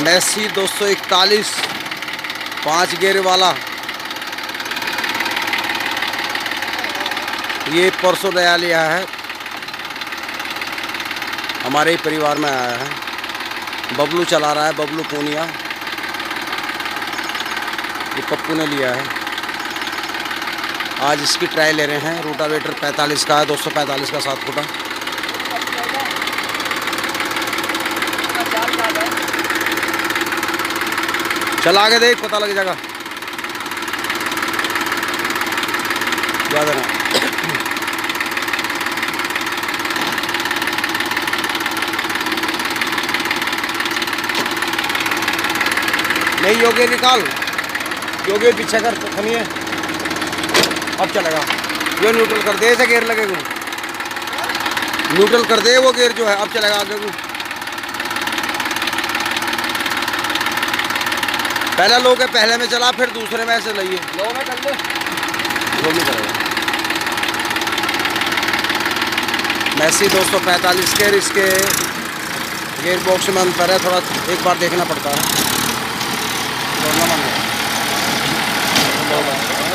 Massey 241 5 gear वाला। ये परसों नया लिया है, हमारे ही परिवार में आया है। बबलू चला रहा है, बबलू पूनिया, ये पप्पू ने लिया है। आज इसकी ट्रायल ले रहे हैं। रोटावेटर 45 का है, 245 का 7 फुटा। चल आगे देख, पता लग जाएगा। ज़्यादा ना नहीं, योगे निकाल, योगे पीछे कर खनिए। अब चलेगा, जो न्यूट्रल कर दे, ऐसे गेयर लगेगा, न्यूट्रल कर दे वो गेयर जो है, अब चलेगा आगे को। पहला लो के पहले में चला, फिर दूसरे में ऐसे लइए, लो में कर ले, लो में करेगा। मैसी 245 के, इसके गेयर बॉक्स में अंतर है थोड़ा, एक बार देखना पड़ता है।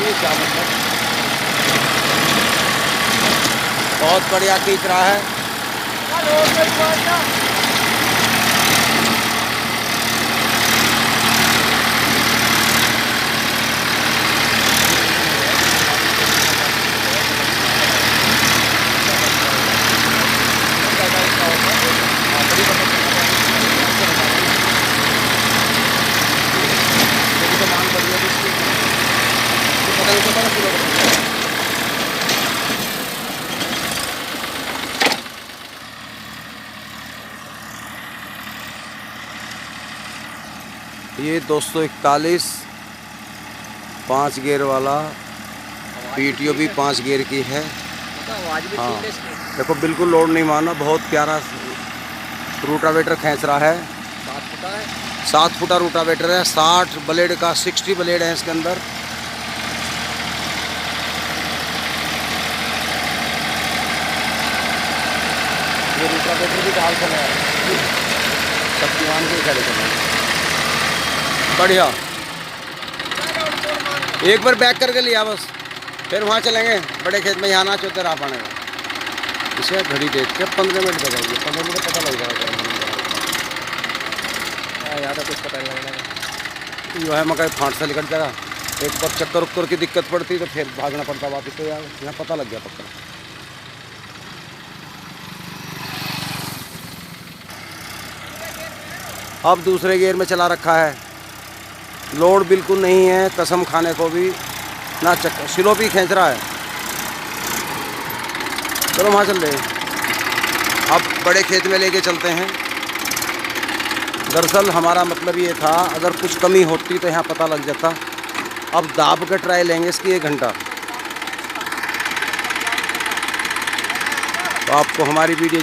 ये क्या मतलब, बहुत बढ़िया खींच रहा है। ये 241 5 गेयर वाला पीटीओ भी 5 गेयर की है। हाँ देखो, बिल्कुल लोड नहीं मारना, बहुत प्यारा रोटावेटर खींच रहा है। 7 फुटा रोटावेटर है, 60 ब्लेड का, 60 ब्लेड है इसके अंदर। ये रोटावेटर भी डाल कर शक्तिमान के खड़े करना बढ़िया। एक बार बैक करके लिया बस, फिर वहाँ चलेंगे बड़े खेत में, यहाँ ना चौथे रहा पाने का। इसे घड़ी देख के 15 मिनट बजाइए, 15 मिनट पता लग जाएगा। यार कुछ पता नहीं लगेगा, जो है मकई फांट से निकल जाएगा। एक बार चक्कर उक्कर की दिक्कत पड़ती तो फिर भागना पड़ता वापस, तो यार यहाँ पता लग गया पक्का। अब दूसरे गियर में चला रखा है, लोड बिल्कुल नहीं है, कसम खाने को भी ना, चक्कर स्लो भी खींच रहा है। चलो वहाँ चल रहे हैं, अब बड़े खेत में लेके चलते हैं। दरअसल हमारा मतलब ये था, अगर कुछ कमी होती तो यहाँ पता लग जाता। अब दाब के ट्राई लेंगे इसकी 1 घंटा। तो आपको हमारी वीडियो